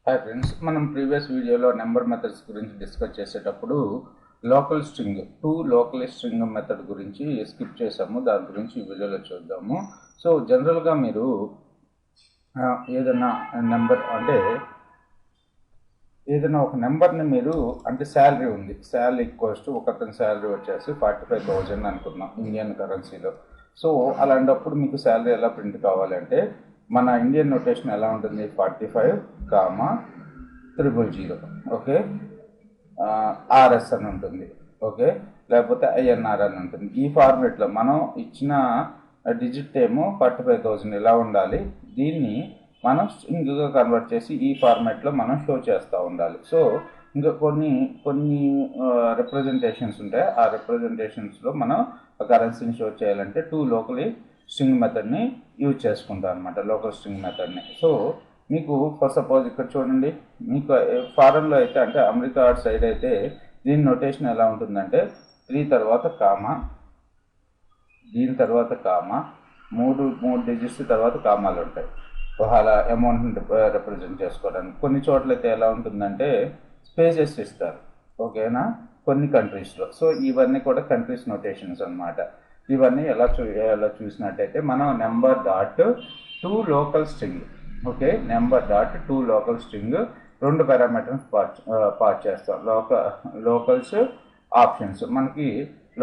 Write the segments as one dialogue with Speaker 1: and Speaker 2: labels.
Speaker 1: Hi friends, మనం previous వీడియోలో number methods గురించి డిస్కస్ చేసేటప్పుడు local string local string method గురించి స్కిప్ చేసాము. దాని గురించి ఈ వీడియోలో చూద్దాము. సో జనరల్గా మీరు ఏదైనా నెంబర్ అంటే ఏదైనా ఒక నెంబర్ని మీరు అంటే శాలరీ ఉంది, శాలరీ ఈక్వల్స్ టు ఒకతని శాలరీ వచ్చేసి 45,000 అనుకున్నాం ఇండియన్ కరెన్సీలో. సో అలాంటప్పుడు మీకు శాలరీ ఎలా ప్రింట్ కావాలంటే మన ఇండియన్ నోటేషన్ ఎలా ఉంటుంది, 45,000 ఓకే, ఆర్ఎస్ అని ఉంటుంది, ఓకే, లేకపోతే ఐఎన్ఆర్ అని ఉంటుంది. ఈ ఫార్మేట్లో మనం ఇచ్చిన డిజిట్ ఏమో 45,000 ఇలా ఉండాలి. దీన్ని మనం స్ట్రింగ్గా కన్వర్ట్ చేసి ఈ ఫార్మాట్లో మనం షో చేస్తూ ఉండాలి. సో ఇంకా కొన్ని రిప్రజెంటేషన్స్ ఉంటాయి. ఆ రిప్రజెంటేషన్స్లో మనం కరెన్సీని షో చేయాలంటే లోకలీ స్ట్రింగ్ మెథడ్ని యూజ్ చేసుకుంటాం అనమాట, లోకల్ స్ట్రింగ్ మెథడ్ని. సో మీకు ఫర్ సపోజ్ ఇక్కడ చూడండి, మీకు ఫారెన్లో అయితే అంటే అమెరికా సైడ్ అయితే దీని నోటేషన్ ఎలా ఉంటుందంటే 3 తర్వాత కామా, దీని తర్వాత కామా, మూడు డిజిట్స్ తర్వాత కామాలు ఉంటాయి వాళ్ళ అమౌంట్ని రిప్రజెంట్ చేసుకోవడానికి. కొన్ని చోట్లయితే ఎలా ఉంటుందంటే స్పేసెస్ ఇస్తారు, ఓకేనా, కొన్ని కంట్రీస్లో. సో ఇవన్నీ కూడా కంట్రీస్ నోటేషన్స్ అనమాట. ఇవన్నీ ఎలా చూసినట్టయితే మనం number dot locale string, okay, number dot locale string 2 parameters pass చేస్తాం. Locales options. మనకి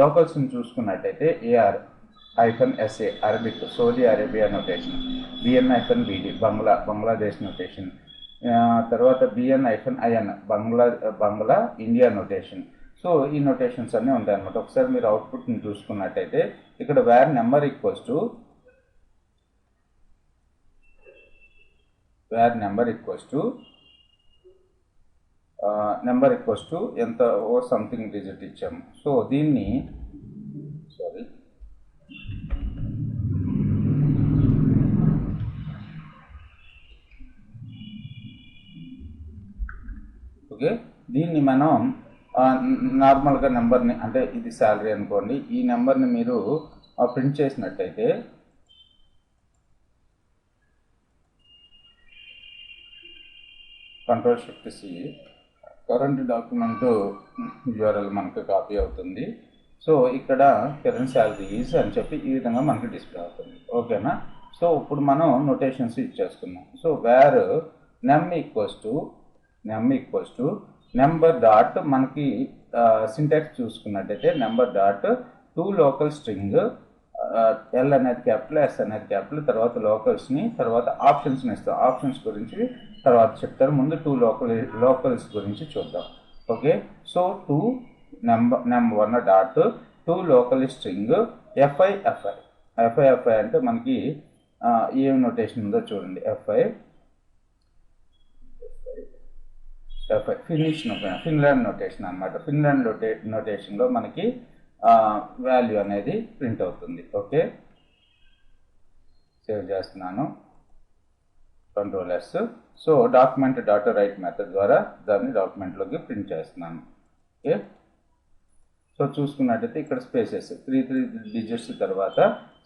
Speaker 1: లోకల్స్ని చూసుకున్నట్టయితే AR-SA Arabic Saudi Arabia notation, BN-BD Bangladesh notation, తర్వాత BN-IN Bangla India notation. So ఈ నోటేషన్స్ అన్నీ ఉంటాయి అనమాట. ఒకసారి మీరు అవుట్పుట్ని చూసుకున్నట్టయితే ఇక్కడ వేర్ నెంబర్ ఈక్వల్స్ టు ఎంత ఓ సంథింగ్ డిజిట్ ఇచ్చాము. సో దీన్ని దీన్ని మనం నార్మల్గా నెంబర్ని అంటే ఇది శాలరీ అనుకోండి, ఈ నెంబర్ని మీరు ప్రింట్ చేసినట్టయితే Ctrl+Shift+C కరెంట్ డాక్యుమెంట్ URL మనకు కాపీ అవుతుంది. సో ఇక్కడ కరెంట్ శాలరీ ఈజ్ అని చెప్పి ఈ విధంగా మనకి డిస్ప్లే అవుతుంది, ఓకేనా. సో ఇప్పుడు మనం నోటేషన్స్ ఇచ్చేసుకున్నాం. So var num equals to number dot, మనకి సింటాక్స్ చూసుకున్నట్టయితే number dot locale string, L అనేది క్యాపిటల్, ఎస్ అనేది క్యాపిటల్, తర్వాత లోకల్స్ని, తర్వాత ఆప్షన్స్ని ఇస్తాం. ఆప్షన్స్ గురించి తర్వాత చెప్తారు, ముందు లోకల్స్ గురించి చూద్దాం, okay. So number 1 dot locale string FI అంటే మనకి ఏం నోటేషన్ ఉందో చూడండి. FI ఫిన్లాండ్ నోటేషన్ అనమాట. ఫిన్లాండ్ నోటేషన్లో మనకి వాల్యూ అనేది ప్రింట్ అవుతుంది, ఓకే. సేవ్ చేస్తున్నాను, Ctrl+S. So document data right method ద్వారా దాన్ని డాక్యుమెంట్లోకి ప్రింట్ చేస్తున్నాను, ఓకే. సో చూసుకున్నట్టయితే ఇక్కడ స్పేసెస్ 3 డిజిట్స్ తర్వాత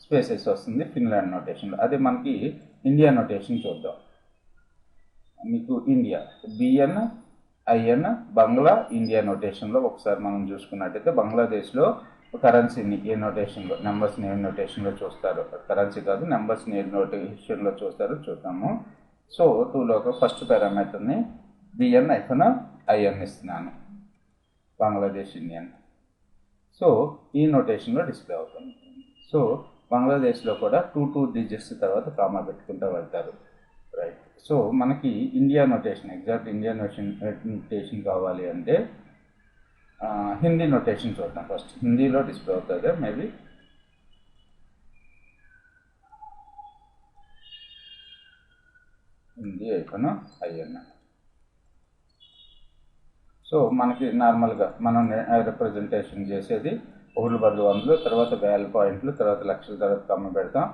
Speaker 1: స్పేసెస్ వస్తుంది ఫిన్లాండ్ నోటేషన్లో. అదే మనకి ఇండియా నోటేషన్ చూద్దాం. మీకు ఇండియా BN-IN బంగ్లా ఇండియా నోటేషన్లో ఒకసారి మనం చూసుకున్నట్టయితే బంగ్లాదేశ్లో కరెన్సీని ఏ నోటేషన్లో, నెంబర్స్ని ఏ నోటేషన్లో చూస్తారు, కరెన్సీ కాదు నెంబర్స్ని ఏ నోటేషన్లో చూస్తారో చూద్దాము. సో లోకల్ ఫస్ట్ పారామీటర్ని BN-IN ఇస్తున్నాను, బంగ్లాదేశ్ ఇండియన్. సో ఈ నోటేషన్లో డిస్ప్లే అవుతుంది. సో బంగ్లాదేశ్లో కూడా 2 డిజిట్స్ తర్వాత కామా పెట్టుకుంటూ వెళ్తారు, రైట్. సో మనకి India notation, exact India notation కావాలి అంటే హిందీ నోటేషన్ చూద్దాం. ఫస్ట్ హిందీలో డిస్ప్లే అవుతుంది మేబీ. IN. సో మనకి నార్మల్గా మనం రిప్రజెంటేషన్ చేసేది 1/100, తర్వాత 1000 పాయింట్లు, తర్వాత లక్షల తర్వాత కామా పెడతాం,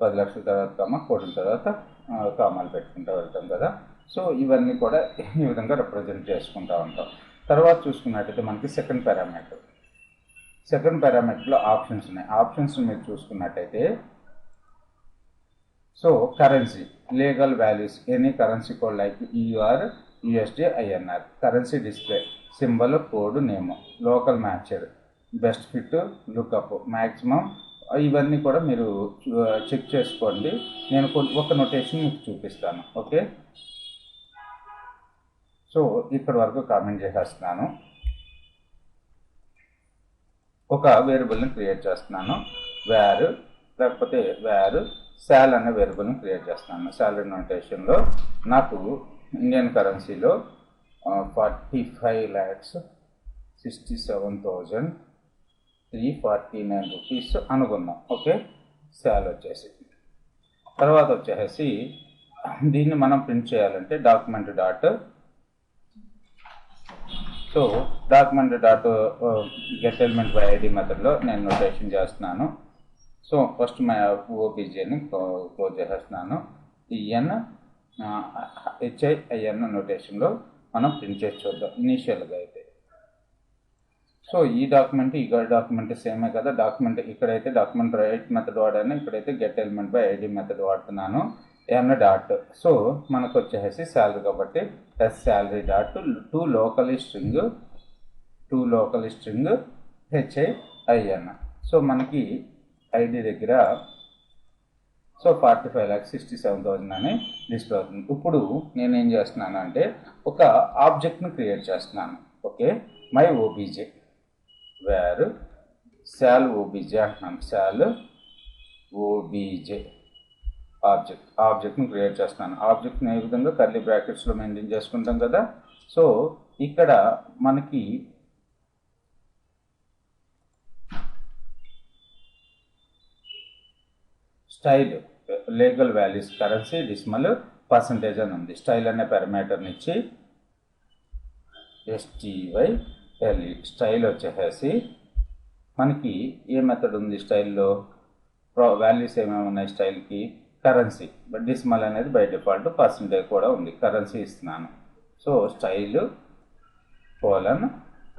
Speaker 1: 10 లక్షల తర్వాత కామా, కోట్ల తర్వాత కామాలు పెట్టుకుంటూ వెళ్తాం కదా. సో ఇవన్నీ కూడా ఈ విధంగా రిప్రజెంట్ చేసుకుంటూ ఉంటాం. తర్వాత చూసుకున్నట్టయితే మనకి సెకండ్ పారామీటర్లో ఆప్షన్స్ ఉన్నాయి. ఆప్షన్స్ మీరు చూసుకున్నట్టయితే so currency, legal values, any currency code like EUR USD INR, currency display, symbol, code, name, local matched, best fit, lookup, maximum, ఇవన్నీ కూడా మీరు చెక్ చేసుకోండి. నేను ఒక నోటేషన్ మీకు చూపిస్తాను. ఓకే, సో ఇక్కడి వరకు కామెంట్ చేసేస్తున్నాను. ఒక వేరియబుల్ని క్రియేట్ చేస్తున్నాను, వేర్, లేకపోతే వేర్ శాల్ అనే వేరియబుల్ని క్రియేట్ చేస్తున్నాను. శాలరీ నోటేషన్లో నాకు ఇండియన్ కరెన్సీలో 45,67,349 రూపీస్ అనుకుందాం. ఓకే, శాల్ వచ్చేసి తర్వాత వచ్చేసి దీన్ని మనం ప్రింట్ చేయాలంటే document dot get element by ID మెథడ్లో నేను నోటేషన్ చేస్తున్నాను. సో ఫస్ట్ మా ఓబీజేని క్లోజ్ చేసేస్తున్నాను. ఈఎన్ HIIN నోటేషన్లో మనం ప్రింట్ చేసి చూద్దాం ఇనీషియల్గా అయితే. సో ఈ డాక్యుమెంట్ సేమే కదా. డాక్యుమెంట్ ఇక్కడైతే డాక్యుమెంట్ రైట్ మెథడ్ వాడాను, ఇక్కడైతే get element by ID method వాడుతున్నాను. ఎన్ డాట్, సో మనకు వచ్చేసి శాలరీ కాబట్టి S salary dot to locale string HIIN. So మనకి ఐడి దగ్గర సో 45,67,000 అని డిస్ప్లే అవుతుంది. ఇప్పుడు నేనేం చేస్తున్నాను అంటే ఒక ఆబ్జెక్ట్ని క్రియేట్ చేస్తున్నాను. Okay, my OBJ var sal OBJ అంటున్నాను. శాల్ ఓబీజే ఆబ్జెక్ట్ని క్రియేట్ చేస్తున్నాను. ఆబ్జెక్ట్ని ఏ విధంగా కర్లీ బ్రాకెట్స్లో మెయింటైన్ చేసుకుంటాం కదా. సో ఇక్కడ మనకి style, legal values, currency, decimal, percentage అని ఉంది. స్టైల్ అనే పారామీటర్ని ఇచ్చి STYLE స్టైల్ వచ్చేసి మనకి ఏ మెథడ్ ఉంది స్టైల్లో, వాల్యూస్ ఏమేమి ఉన్నాయి స్టైల్కి, కరెన్సీ, బట్ డిసిమల్ అనేది బై డిఫాల్ట్, పర్సంటేజ్ కూడా ఉంది. కరెన్సీ ఇస్తున్నాను. So style colon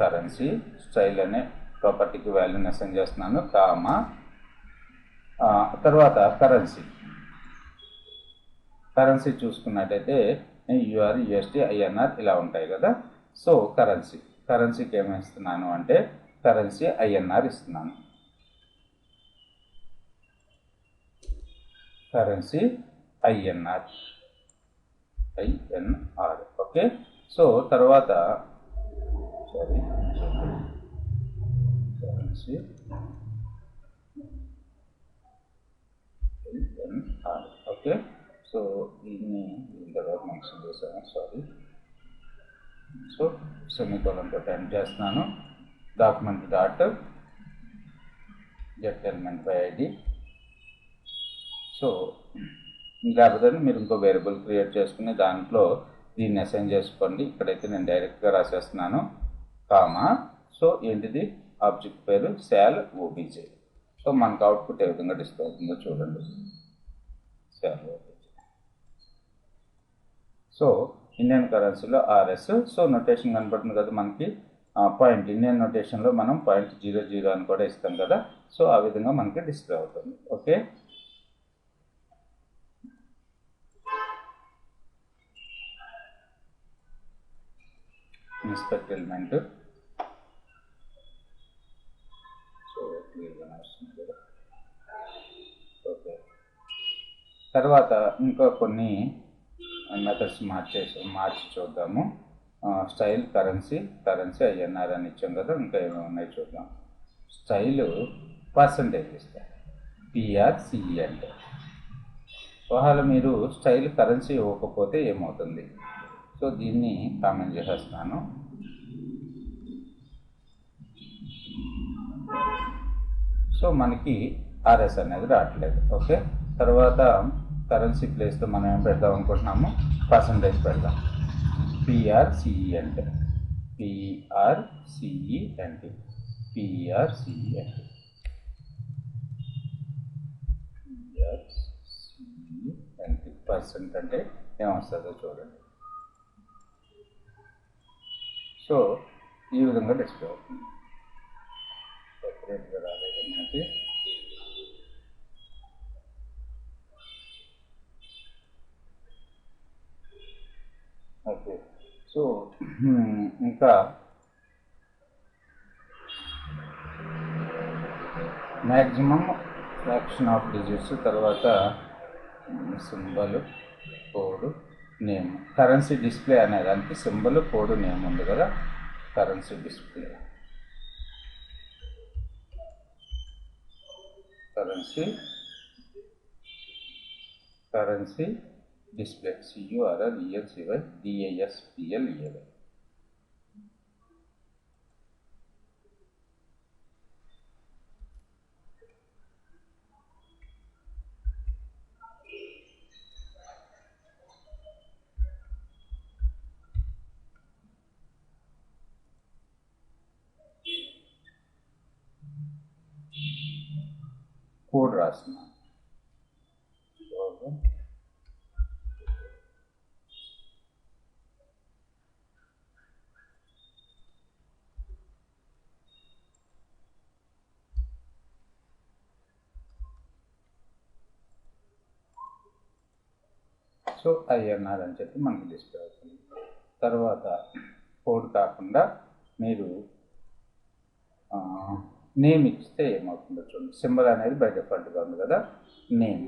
Speaker 1: currency, style అనే ప్రాపర్టీకి వాల్యూని అసైన్ చేస్తున్నాను, కామా తర్వాత కరెన్సీ చూసుకున్నట్టయితే UR USD INR ఇలా ఉంటాయి కదా. సో కరెన్సీకి ఏమి ఇస్తున్నాను అంటే కరెన్సీ INR ఇస్తున్నాను. Currency INR. ఓకే, సో తర్వాత కరెన్సీ INR. ఓకే, సో దీన్ని తర్వాత మెన్షన్ చేశాను, సారీ. సో సెమీకోలన్తో టైప్ చేస్తున్నాను. Document dot get element by ID. So లేకపోతే మీరు ఇంకో వేరియబుల్ క్రియేట్ చేసుకుని దాంట్లో దీన్ని అసైన్ చేసుకోండి. ఇక్కడైతే నేను డైరెక్ట్గా రాసేస్తున్నాను, కామా. సో ఏంటిది ఆబ్జెక్ట్ పేరు శాల్ ఓబీజే. సో మనకు అవుట్పుట్ ఏ విధంగా డిస్ప్లే అవుతుందో చూడండి, శాల్ ఓబీజే. సో ఇండియన్ కరెన్సీలో RS. సో నోటేషన్ కనపడుతుంది కదా మనకి, పాయింట్ ఇండియన్ నోటేషన్లో మనం 0.00 అని కూడా ఇస్తాం కదా. సో ఆ విధంగా మనకి డిస్ప్లే అవుతుంది. Okay, inspect element. సో క్లియర్గా వస్తుంది కదా. ఓకే, తర్వాత ఇంకా కొన్ని మెథడ్స్ మార్చి చూద్దాము. స్టైల్ కరెన్సీ INR అని ఇచ్చాం కదా. ఇంకా ఏమేమి ఉన్నాయి చూద్దాం. స్టైల్ పర్సంటేజ్ ఇస్తాం, PRCE అంటే. ఒకవేళ మీరు స్టైల్ కరెన్సీ ఇవ్వకపోతే ఏమవుతుంది, సో దీన్ని కామెంట్ చేసేస్తున్నాను. సో మనకి RS అనేది రావట్లేదు. ఓకే, తర్వాత కరెన్సీ ప్లేస్లో మనం ఏం పెడదాం అనుకుంటున్నాము, పర్సంటేజ్ పెడదాం. PRCE అంటే PRCE పర్సెంట్ అంటే ఏమొస్తుందో చూడండి. సో ఈ విధంగా డిస్ప్లే అవుతుంది. సెపరేట్గా రాలేదు మనకి. ఓకే, సో ఇంకా మ్యాక్సిమం ఫ్రాక్షన్ ఆఫ్ డిజిట్స్, తర్వాత symbol, code, name. Currency display అనే దానికి సింబల్, కోడ్, నేమ్ ఉంది కదా. Currency display, currency display, CURLENCY DISPLEAY. Code రాసిన సో INR అని చెప్పి మనకి డిస్ప్లే అవుతుంది. తర్వాత కోడ్ కాకుండా మీరు నేమ్ ఇస్తే ఏమవుతుందో చూడండి. సింబల్ అనేది బై డిఫాల్ట్గా ఉంది కదా. నేమ్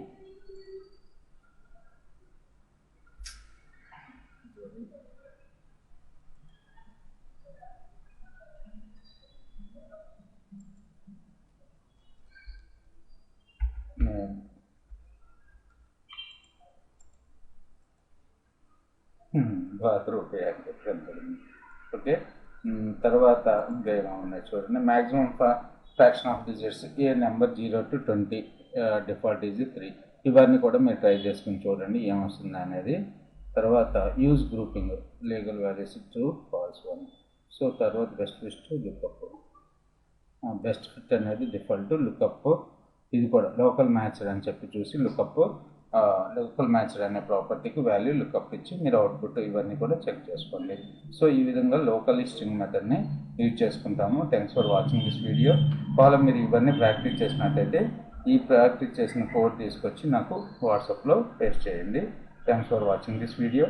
Speaker 1: రూపీ అని చెప్పి కనపడింది. ఓకే, తర్వాత ఇంకా ఏమో ఉన్నాయి చూడండి. Maximum fraction of digits, A number 0 to 20, default is 3. ఇవన్నీ కూడా మీరు ట్రై చేసుకుని చూడండి ఏమొస్తుంది అనేది. తర్వాత use grouping, legal values true, false 1. So తర్వాత best fit, lookup. Best fit అనేది డిఫాల్ట్, లుక్అప్ ఇది కూడా లోకల్ మ్యాచ్డ్ అని చెప్పి చూసి లుక్అప్, లోకల్ మ్యాచ్డ్ అనే ప్రాపర్టీకి వాల్యూ లుక్అప్ ఇచ్చి మీరు అవుట్పుట్ ఇవన్నీ కూడా చెక్ చేసుకోండి. సో ఈ విధంగా లోకల్ లిస్టింగ్ మెథడ్ని యూజ్ చేసుకుంటాము. Thanks for watching this video. ఒకవేళ మీరు ఇవన్నీ ప్రాక్టీస్ చేసినట్టయితే ఈ ప్రాక్టీస్ చేసిన కోడ్ తీసుకొచ్చి నాకు వాట్సాప్లో పేస్ట్ చేయండి. Thanks for watching this video.